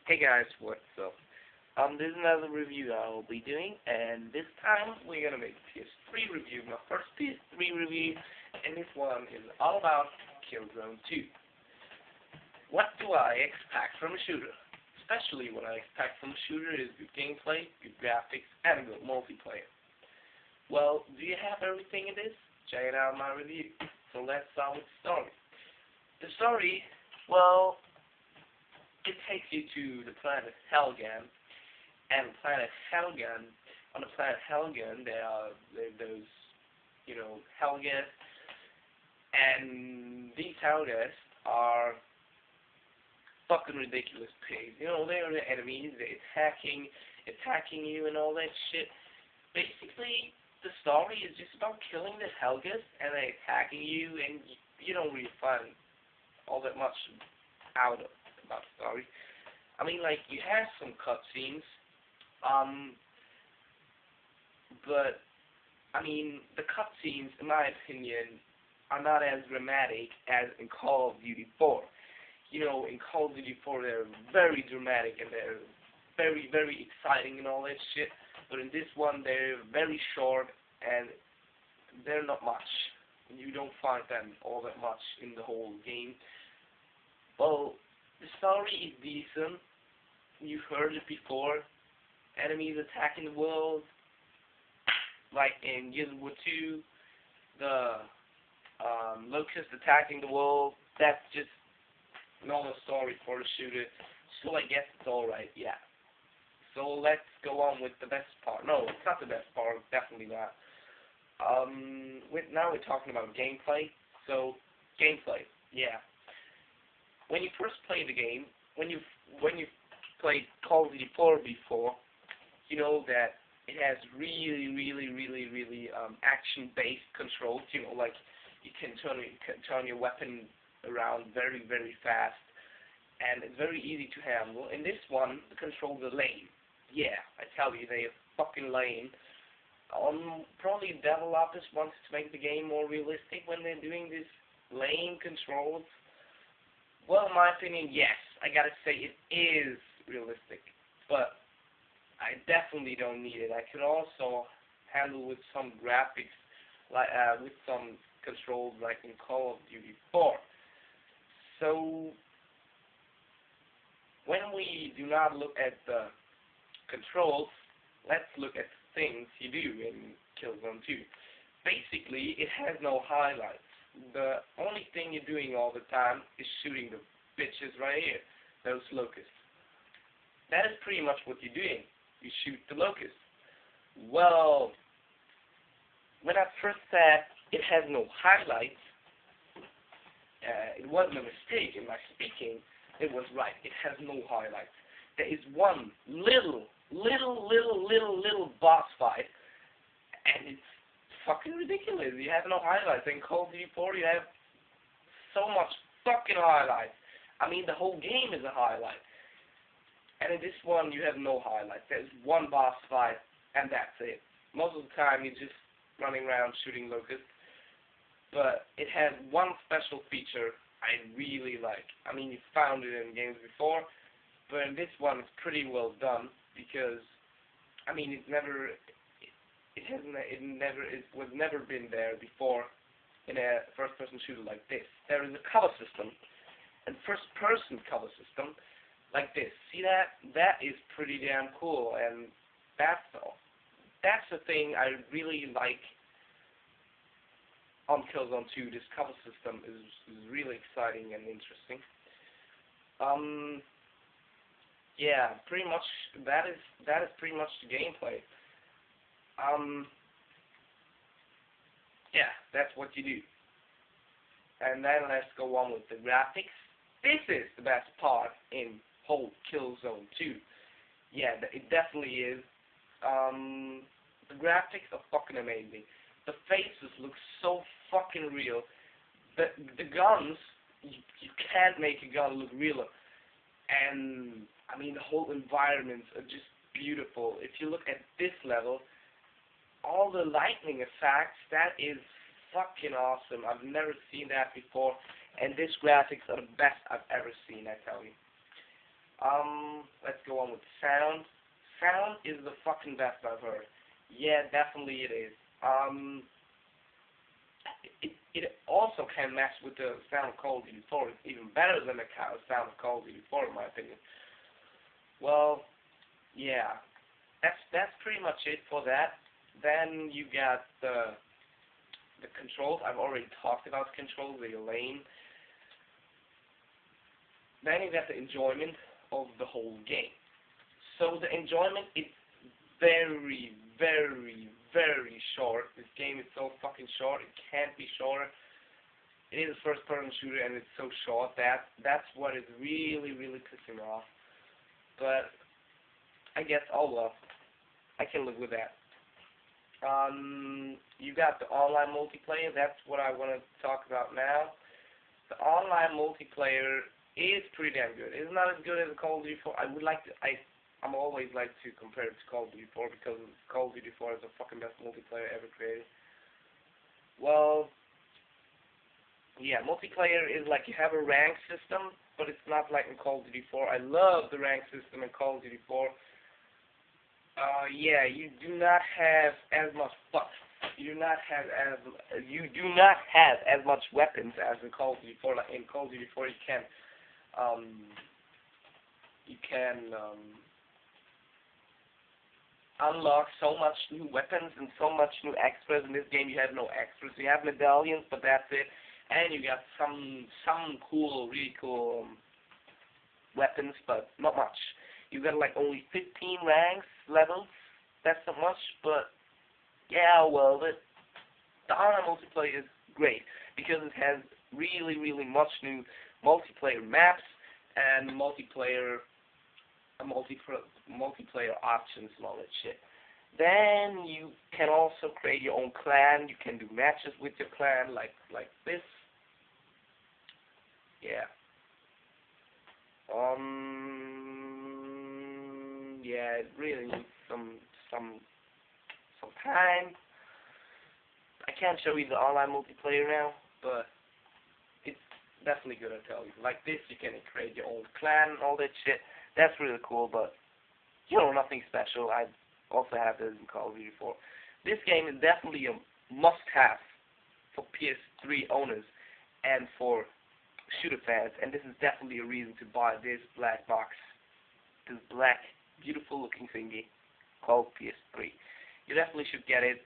Hey guys, what's up? This is another review I will be doing, and this time we're gonna make a PS3 review, my first PS3 review, and this one is all about Killzone 2. What do I expect from a shooter? Especially what I expect from a shooter is good gameplay, good graphics, and good multiplayer. Well, do you have everything in this? Check it out in my review. So let's start with the story. The story, well, it takes you to the planet Helgen, and on the planet Helgen, there are those, Helgets, and these Helgets are fucking ridiculous pigs. They're the enemies, they're attacking you and all that shit. Basically, the story is just about killing the Helgets, and they're attacking you, and you don't really find all that much out of about the story. I mean, like, you have some cutscenes, but, I mean, the cutscenes, in my opinion, are not as dramatic as in Call of Duty 4. In Call of Duty 4, they're very dramatic, and they're very, very exciting and all that shit, but in this one, they're very short, and they're not much. You don't find them all that much in the whole game. Well, the story is decent. You've heard it before. Enemies attacking the world, like in Guerilla 2, the locusts attacking the world. That's just normal story for a shooter. So I guess it's alright, yeah. So let's go on with the best part. No, it's not the best part, definitely not. Now we're talking about gameplay. So, gameplay, yeah. When you first play the game, when you played Call of Duty 4 before, you know that it has really action-based controls. Like you can turn your weapon around very, very fast, and it's very easy to handle. In this one, the controls are lame. Yeah, I tell you, they are fucking lame. Probably developers wanted to make the game more realistic when they're doing these lame controls. Well, in my opinion, yes, I gotta say it is realistic, but I definitely don't need it. I could also handle with some graphics, like with some controls like in Call of Duty 4. So, when we do not look at the controls, let's look at the things you do in Killzone 2. Basically, it has no highlights. The only thing you're doing all the time is shooting the bitches right here, those locusts. That is pretty much what you're doing. You shoot the locusts. Well, when I first said it has no highlights, it wasn't a mistake in my speaking. It was right. It has no highlights. There is one little boss fight, and it's fucking ridiculous. You have no highlights. In Call of Duty 4, you have so much fucking highlights. I mean, the whole game is a highlight. And in this one, you have no highlights. There's one boss fight, and that's it. Most of the time, you're just running around shooting locusts. But it has one special feature I really like. I mean, you found it in games before, but in this one, it's pretty well done because, I mean, it was never been there before in a first-person shooter like this. There is a cover system, and first-person cover system like this. See that? That is pretty damn cool, and that's the thing I really like on Killzone 2. This cover system is really exciting and interesting. Yeah, pretty much that is pretty much the gameplay. Yeah, that's what you do. And then let's go on with the graphics. This is the best part in whole Killzone 2. Yeah, it definitely is. The graphics are fucking amazing. The faces look so fucking real. The guns, you can't make a gun look realer. And, I mean, the whole environments are just beautiful. If you look at this level, all the lightning effects, that is fucking awesome. I've never seen that before. And these graphics are the best I've ever seen, I tell you. Let's go on with sound. Sound is the fucking best I've heard. Yeah, definitely it is. It also can match with the sound of Call of Duty 4. It's even better than the sound of Call of Duty 4, in my opinion. Well, yeah, that's pretty much it for that. Then you got the controls. I've already talked about the controls. They're lame. Then you got the enjoyment of the whole game. So the enjoyment is very, very, very short. This game is so fucking short. It can't be shorter. It is a first-person shooter, and it's so short. That's what is really, really pissing me off. But I guess, oh well, I can live with that. You got the online multiplayer. That's what I want to talk about now. The online multiplayer is pretty damn good. It's not as good as Call of Duty 4. I'm always like to compare it to Call of Duty 4 because Call of Duty 4 is the fucking best multiplayer ever created. Well, yeah, multiplayer is like you have a rank system, but it's not like in Call of Duty 4. I love the rank system in Call of Duty 4. Yeah, you do not have as much buff. You do not have as much weapons as in Call of Duty 4. Like in Call of Duty 4, you can unlock so much new weapons and so much new extras. In this game, you have no extras. You have medallions, but that's it. And you got some cool, really cool weapons, but not much. You got like only 15 ranks levels. That's not much, but yeah, well, the online multiplayer is great because it has really, really much new multiplayer maps and multiplayer options and all that shit. Then you can also create your own clan. You can do matches with your clan like this. Yeah. Yeah, it really needs some time. I can't show you the online multiplayer now, but it's definitely good, I tell you. Like this, you can create your own clan and all that shit. That's really cool, but you know, nothing special. I also have this in Call of Duty 4. This game is definitely a must-have for PS3 owners and for shooter fans, and this is definitely a reason to buy this black box, this black, beautiful-looking thingy called PS3. You definitely should get it.